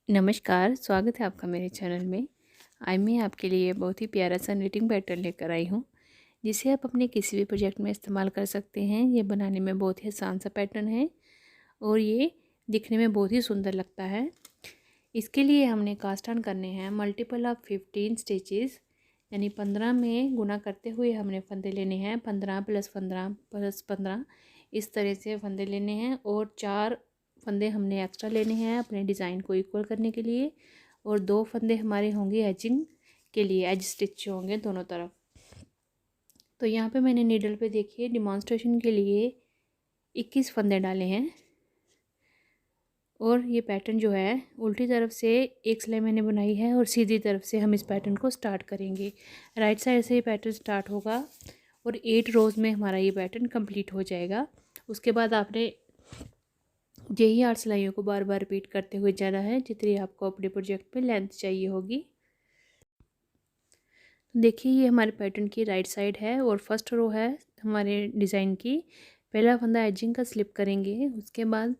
नमस्कार, स्वागत है आपका मेरे चैनल में। आज मैं आपके लिए बहुत ही प्यारा सा निटिंग पैटर्न लेकर आई हूँ, जिसे आप अपने किसी भी प्रोजेक्ट में इस्तेमाल कर सकते हैं। ये बनाने में बहुत ही आसान सा पैटर्न है और ये दिखने में बहुत ही सुंदर लगता है। इसके लिए हमने कास्ट ऑन करने हैं मल्टीपल ऑफ 15 स्टिचेस, यानी 15 में गुना करते हुए हमने फंदे लेने हैं। 15 + 15 + 15 इस तरह से फंदे लेने हैं और 4 फंदे हमने एक्स्ट्रा लेने हैं अपने डिज़ाइन को इक्वल करने के लिए, और 2 फंदे हमारे होंगे एजिंग के लिए, एज स्टिच होंगे दोनों तरफ। तो यहाँ पे मैंने नीडल पे देखिए डिमॉन्स्ट्रेशन के लिए 21 फंदे डाले हैं। और ये पैटर्न जो है उल्टी तरफ से एक सिलाई मैंने बनाई है और सीधी तरफ से हम इस पैटर्न को स्टार्ट करेंगे। राइट साइड से ये पैटर्न स्टार्ट होगा और 8 रोज़ में हमारा ये पैटर्न कंप्लीट हो जाएगा। उसके बाद आपने यही 8 सिलाइयों को बार बार रिपीट करते हुए जाना है, जितनी आपको अपने प्रोजेक्ट में लेंथ चाहिए होगी। देखिए ये हमारे पैटर्न की राइट साइड है और फर्स्ट रो है हमारे डिज़ाइन की। पहला फंदा एजिंग का स्लिप करेंगे, उसके बाद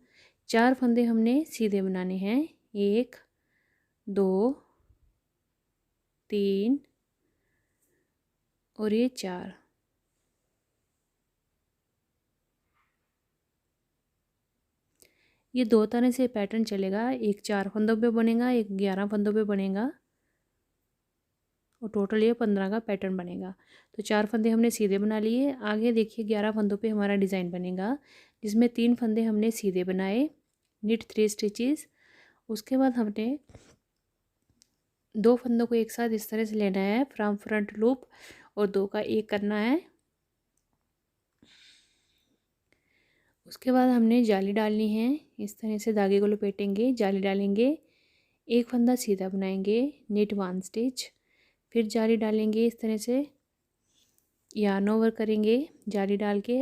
4 फंदे हमने सीधे बनाने हैं। 1 2 3 और ये 4। ये 2 तरह से पैटर्न चलेगा, एक 4 फंदों पे बनेगा, एक 11 फंदों पे बनेगा और टोटल ये 15 का पैटर्न बनेगा। तो 4 फंदे हमने सीधे बना लिए। आगे देखिए 11 फंदों पे हमारा डिज़ाइन बनेगा, जिसमें 3 फंदे हमने सीधे बनाए, निट 3 स्टिचेस। उसके बाद हमने 2 फंदों को एक साथ इस तरह से लेना है फ्रॉम फ्रंट लूप और 2 का एक करना है। उसके बाद हमने जाली डालनी है, इस तरह से धागे को लपेटेंगे, जाली डालेंगे, एक फंदा सीधा बनाएंगे, निट 1 स्टिच, फिर जाली डालेंगे, इस तरह से यार्न ओवर करेंगे, जाली डाल के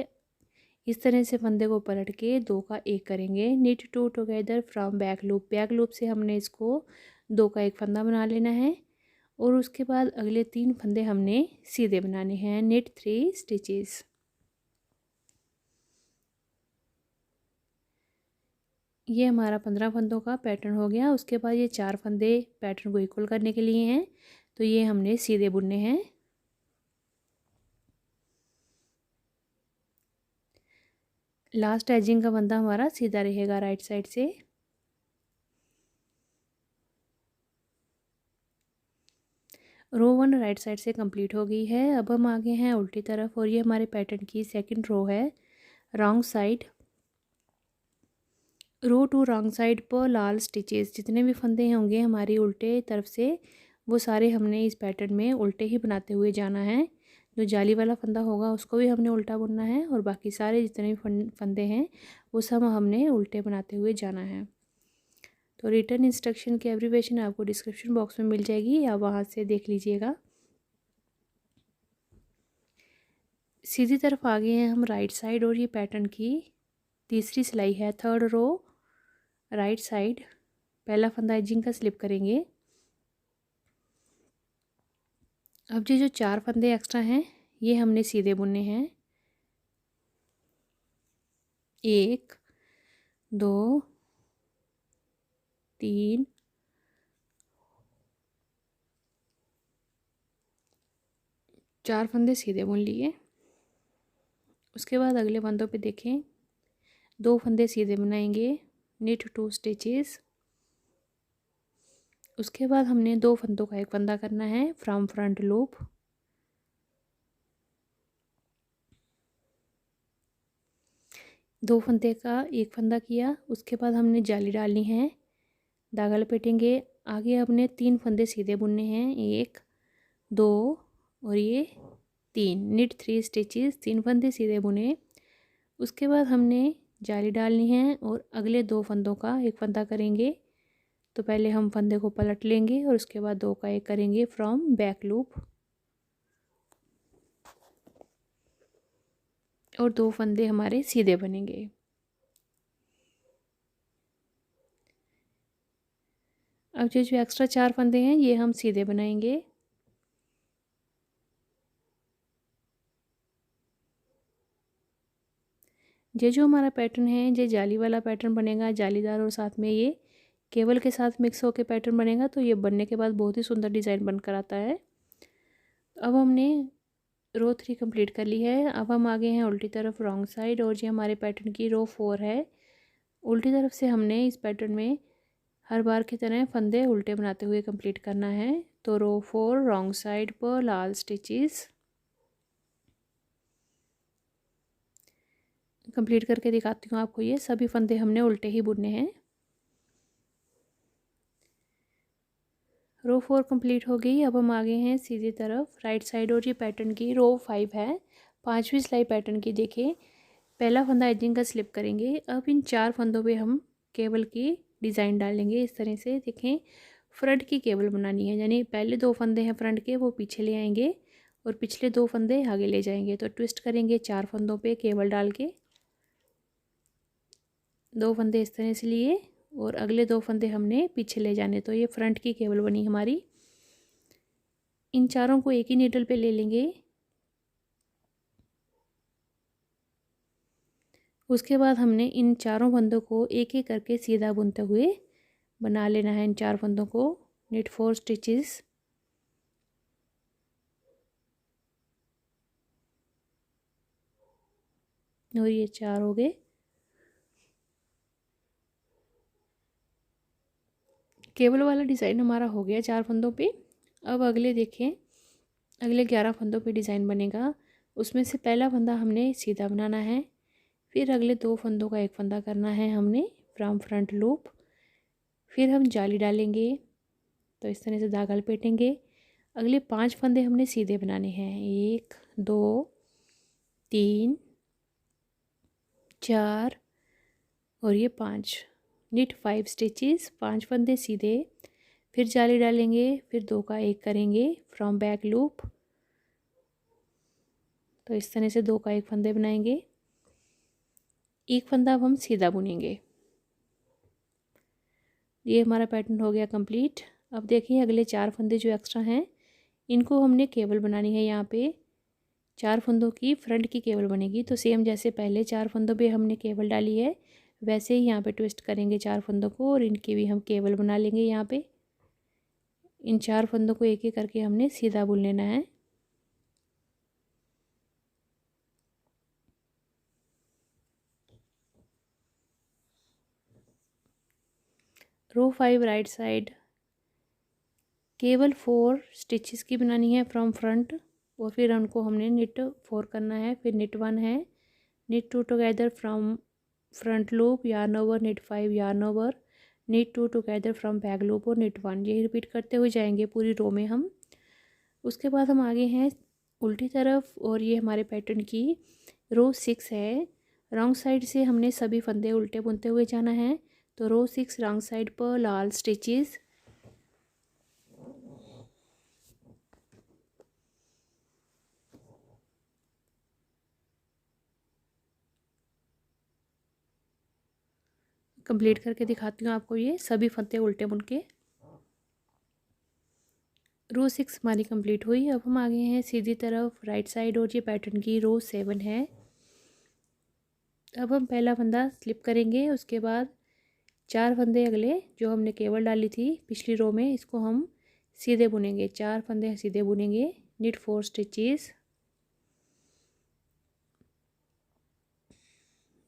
इस तरह से फंदे को पलट के 2 का एक करेंगे, knit 2 together from back loop. Back loop से हमने इसको 2 का एक फंदा बना लेना है और उसके बाद अगले 3 फंदे हमने सीधे बनाने हैं, निट 3 स्टिचेस। ये हमारा 15 फंदों का पैटर्न हो गया। उसके बाद ये 4 फंदे पैटर्न को इक्वल करने के लिए हैं, तो ये हमने सीधे बुनने हैं। लास्ट एजिंग का फंदा हमारा सीधा रहेगा राइट साइड से। रो 1 राइट साइड से कंप्लीट हो गई है। अब हम आगे हैं उल्टी तरफ और ये हमारे पैटर्न की सेकंड रो है, रॉन्ग साइड। रो 2 रॉन्ग साइड पर लाल स्टिचेस, जितने भी फंदे होंगे हमारी उल्टे तरफ से वो सारे हमने इस पैटर्न में उल्टे ही बनाते हुए जाना है। जो जाली वाला फंदा होगा उसको भी हमने उल्टा बुनना है और बाकी सारे जितने भी फंदे हैं वो सब हमने उल्टे बनाते हुए जाना है। तो रिटर्न इंस्ट्रक्शन की एब्रीवेशन आपको डिस्क्रिप्शन बॉक्स में मिल जाएगी, आप वहाँ से देख लीजिएगा। सीधी तरफ आगे हैं हम राइट साइड और ये पैटर्न की तीसरी सिलाई है, थर्ड रो राइट साइड। पहला फंदा एजिंग का स्लिप करेंगे। अब ये जो 4 फंदे एक्स्ट्रा हैं ये हमने सीधे बुनने हैं, 1 2 3 4 फंदे सीधे बुन लिए। उसके बाद अगले फंदों पे देखें, 2 फंदे सीधे बनाएंगे, निट 2 स्टिचेस। उसके बाद हमने 2 फंदों का एक फंदा करना है फ्रॉम फ्रंट लूप। दो फंदे का एक फंदा किया, उसके बाद हमने जाली डालनी है, धागा लपेटेंगे। आगे हमने 3 फंदे सीधे बुनने हैं, 1 2 और ये 3, निट 3 स्टिचेस, 3 फंदे सीधे बुने। उसके बाद हमने जाली डालनी है और अगले 2 फंदों का एक फंदा करेंगे। तो पहले हम फंदे को पलट लेंगे और उसके बाद 2 का एक करेंगे फ्रॉम बैक लूप और 2 फंदे हमारे सीधे बनेंगे। अब जो एक्स्ट्रा 4 फंदे हैं ये हम सीधे बनाएंगे। ये जो हमारा पैटर्न है ये जाली वाला पैटर्न बनेगा, जालीदार और साथ में ये केबल के साथ मिक्स होकर पैटर्न बनेगा तो ये बनने के बाद बहुत ही सुंदर डिज़ाइन बनकर आता है। अब हमने रो 3 कंप्लीट कर ली है। अब हम आगे हैं उल्टी तरफ रॉन्ग साइड, और ये हमारे पैटर्न की रो 4 है। उल्टी तरफ से हमने इस पैटर्न में हर बार की तरह फंदे उल्टे बनाते हुए कंप्लीट करना है। तो रो 4 रॉन्ग साइड पर लाल स्टिचेस कंप्लीट करके दिखाती हूँ आपको। ये सभी फंदे हमने उल्टे ही बुनने हैं। रो 4 कंप्लीट हो गई। अब हम आगे हैं सीधी तरफ राइट साइड, और ये पैटर्न की रो 5 है। 5वीं सिलाई पैटर्न की देखिए, पहला फंदा एजिंग का स्लिप करेंगे। अब इन 4 फंदों पे हम केबल की डिज़ाइन डालेंगे। इस तरह से देखें, फ्रंट की केबल बनानी है, यानी पहले 2 फंदे हैं फ्रंट के वो पीछे ले आएंगे और पिछले 2 फंदे आगे ले जाएंगे। तो ट्विस्ट करेंगे 4 फंदों पे केबल डाल के, 2 फंदे इस तरह से लिए और अगले 2 फंदे हमने पीछे ले जाने। तो ये फ्रंट की केबल बनी हमारी। इन चारों को एक ही नीडल पे ले लेंगे। उसके बाद हमने इन चारों फंदों को एक एक करके सीधा बुनते हुए बना लेना है। इन 4 फंदों को निट 4 स्टिचेस। और ये 4 हो गए। केबल वाला डिज़ाइन हमारा हो गया 4 फंदों पे। अब अगले देखें, अगले 11 फंदों पे डिज़ाइन बनेगा। उसमें से पहला फंदा हमने सीधा बनाना है, फिर अगले 2 फंदों का एक फंदा करना है हमने फ्रॉम फ्रंट लूप, फिर हम जाली डालेंगे। तो इस तरह से धागा लपेटेंगे। अगले 5 फंदे हमने सीधे बनाने हैं, 1 2 3 4 और ये 5। निट 5 स्टिचेस, 5 फंदे सीधे, फिर जाली डालेंगे, फिर 2 का एक करेंगे फ्रॉम बैक लूप। तो इस तरह से 2 का एक फंदे बनाएंगे। एक फंदा अब हम सीधा बुनेंगे। ये हमारा पैटर्न हो गया कंप्लीट। अब देखिए अगले 4 फंदे जो एक्स्ट्रा हैं इनको हमने केबल बनानी है। यहाँ पे 4 फंदों की फ्रंट की केबल बनेगी। तो सेम जैसे पहले 4 फंदों पे हमने केबल डाली है वैसे ही यहाँ पे ट्विस्ट करेंगे 4 फंदों को और इनकी भी हम केबल बना लेंगे। यहाँ पे इन 4 फंदों को एक एक करके हमने सीधा बुन लेना है। रो 5 राइट साइड, केवल 4 स्टिचेस की बनानी है फ्रॉम फ्रंट, और फिर उनको हमने निट 4 करना है। फिर निट 1 है, knit 2 together from front loop, yarn over, knit 5 yarn over, knit 2 together from back loop और निट 1। यही रिपीट करते हुए जाएंगे पूरी रो में हम। उसके बाद हम आगे हैं उल्टी तरफ, और ये हमारे पैटर्न की रो 6 है। रॉन्ग साइड से हमने सभी फंदे उल्टे बुनते हुए जाना है। तो रो 6 रॉन्ग साइड पर लाल स्टिचेस, कंप्लीट करके दिखाती हूँ आपको। ये सभी फंदे उल्टे बुन के रो 6 हमारी कंप्लीट हुई। अब हम आगे हैं सीधी तरफ राइट साइड, और ये पैटर्न की रो 7 है। अब हम पहला फंदा स्लिप करेंगे। उसके बाद 4 फंदे अगले जो हमने केबल डाली थी पिछली रो में इसको हम सीधे बुनेंगे। 4 फंदे सीधे बुनेंगे, निट 4 स्टिचेस।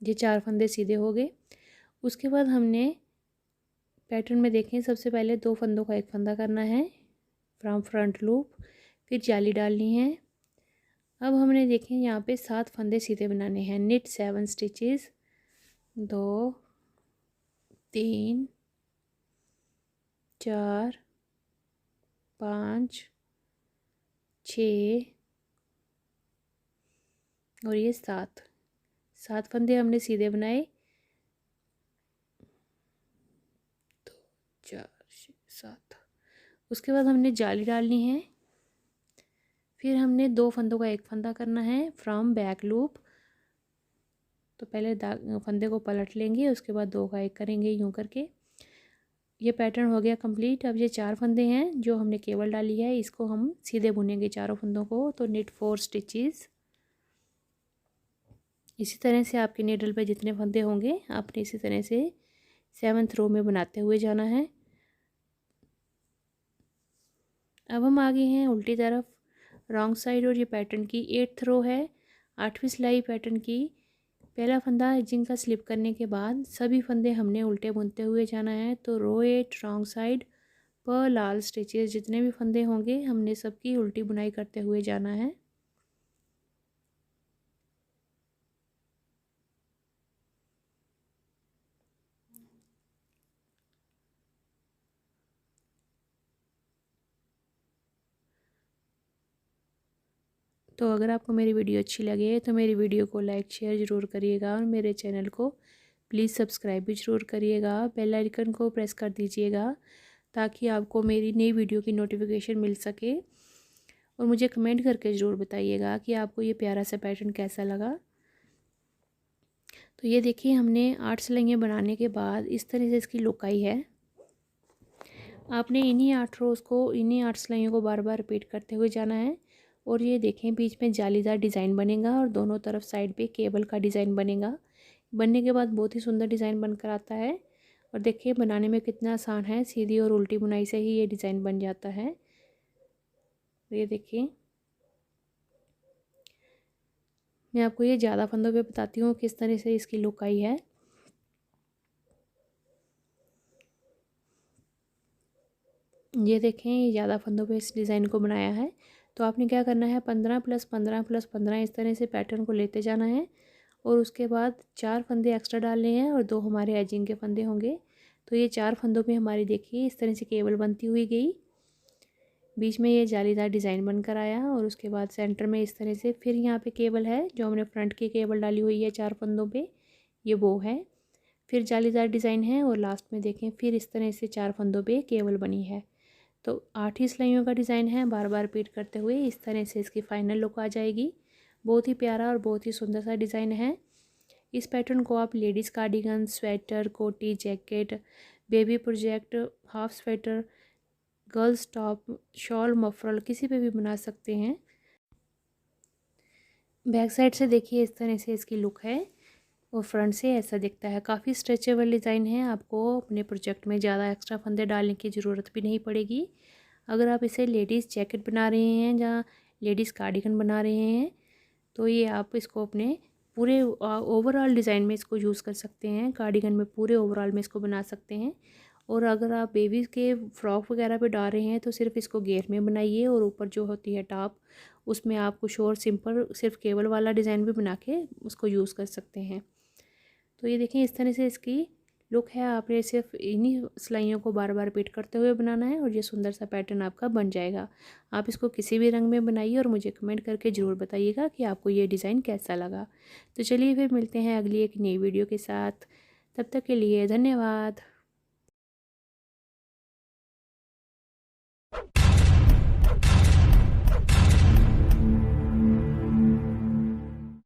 ये 4 फंदे सीधे हो गए। उसके बाद हमने पैटर्न में देखें सबसे पहले 2 फंदों का एक फंदा करना है फ्रॉम फ्रंट लूप, फिर जाली डालनी है। अब हमने देखें यहाँ पे 7 फंदे सीधे बनाने हैं, निट 7 स्टिचेस, 2 3 4 5 6 और ये 7 फंदे हमने सीधे बनाए। 2 4 6 7। उसके बाद हमने जाली डालनी है, फिर हमने 2 फंदों का एक फंदा करना है फ्रॉम बैक लूप। तो पहले फंदे को पलट लेंगे, उसके बाद 2 का एक करेंगे यूं करके। ये पैटर्न हो गया कंप्लीट। अब ये 4 फंदे हैं जो हमने केबल डाली है इसको हम सीधे बुनेंगे चारों फंदों को। तो निट 4 स्टिचेस। इसी तरह से आपके नीडल पे जितने फंदे होंगे आपने इसी तरह से 7th रो में बनाते हुए जाना है। अब हम आगे हैं उल्टी तरफ रॉन्ग साइड और ये पैटर्न की 8th रो है। 8वीं सिलाई पैटर्न की पहला फंदा एजिंग का स्लिप करने के बाद सभी फंदे हमने उल्टे बुनते हुए जाना है। तो रो 8 रॉन्ग साइड पर लाल स्टिचेस जितने भी फंदे होंगे हमने सबकी उल्टी बुनाई करते हुए जाना है। तो अगर आपको मेरी वीडियो अच्छी लगे तो मेरी वीडियो को लाइक शेयर ज़रूर करिएगा और मेरे चैनल को प्लीज़ सब्सक्राइब भी ज़रूर करिएगा। बेल आइकन को प्रेस कर दीजिएगा ताकि आपको मेरी नई वीडियो की नोटिफिकेशन मिल सके। और मुझे कमेंट करके ज़रूर बताइएगा कि आपको ये प्यारा सा पैटर्न कैसा लगा। तो ये देखिए हमने 8 सिलाइयाँ बनाने के बाद इस तरह से इसकी लुक आई है। आपने इन्हीं 8 रोज़ को इन्हीं 8 सिलाइयों को बार बार रिपीट करते हुए जाना है। और ये देखें बीच में जालीदार डिज़ाइन बनेगा और दोनों तरफ साइड पे केबल का डिज़ाइन बनेगा। बनने के बाद बहुत ही सुंदर डिज़ाइन बनकर आता है। और देखिए बनाने में कितना आसान है, सीधी और उल्टी बुनाई से ही ये डिज़ाइन बन जाता है। तो ये देखिए मैं आपको ये ज़्यादा फंदों पे बताती हूँ किस तरह से इसकी लुक आई है। ये देखें ये ज़्यादा फंदों पे इस डिज़ाइन को बनाया है। तो आपने क्या करना है 15 + 15 + 15 इस तरह से पैटर्न को लेते जाना है। और उसके बाद 4 फंदे एक्स्ट्रा डालने हैं और 2 हमारे एजिंग के फंदे होंगे। तो ये 4 फंदों पे हमारी देखिए इस तरह से केबल बनती हुई गई। बीच में ये जालीदार डिज़ाइन बनकर आया और उसके बाद सेंटर में इस तरह से फिर यहाँ पे केबल है जो हमने फ्रंट की केबल डाली हुई है 4 फंदों पे, ये वो है। फिर जालीदार डिज़ाइन है और लास्ट में देखें फिर इस तरह से 4 फंदों पे केबल बनी है। तो 8 ही सिलाइयों का डिज़ाइन है, बार बार रिपीट करते हुए इस तरह से इसकी फाइनल लुक आ जाएगी। बहुत ही प्यारा और बहुत ही सुंदर सा डिज़ाइन है। इस पैटर्न को आप लेडीज़ कार्डिगन, स्वेटर, कोटी, jacket, baby project, half sweater, girls top, shawl, muffler किसी पे भी बना सकते हैं। बैक साइड से देखिए इस तरह से इसकी लुक है और फ्रंट से ऐसा दिखता है। काफ़ी स्ट्रेचेबल डिज़ाइन है, आपको अपने प्रोजेक्ट में ज़्यादा एक्स्ट्रा फंदे डालने की ज़रूरत भी नहीं पड़ेगी। अगर आप इसे लेडीज़ जैकेट बना रहे हैं या लेडीज़ कार्डिगन बना रहे हैं तो ये आप इसको अपने पूरे ओवरऑल डिज़ाइन में इसको यूज़ कर सकते हैं। कार्डिगन में पूरे ओवरऑल में इसको बना सकते हैं। और अगर आप बेबी के फ्रॉक वगैरह पे डाल रहे हैं तो सिर्फ इसको घेर में बनाइए और ऊपर जो होती है टॉप उसमें आप कुछ और सिंपल सिर्फ केबल वाला डिज़ाइन भी बना के उसको यूज़ कर सकते हैं। तो ये देखें इस तरह से इसकी लुक है। आपने सिर्फ इन्हीं सिलाइयों को बार बार रिपीट करते हुए बनाना है और ये सुंदर सा पैटर्न आपका बन जाएगा। आप इसको किसी भी रंग में बनाइए और मुझे कमेंट करके ज़रूर बताइएगा कि आपको ये डिज़ाइन कैसा लगा। तो चलिए फिर मिलते हैं अगली एक नई वीडियो के साथ। तब तक के लिए धन्यवाद।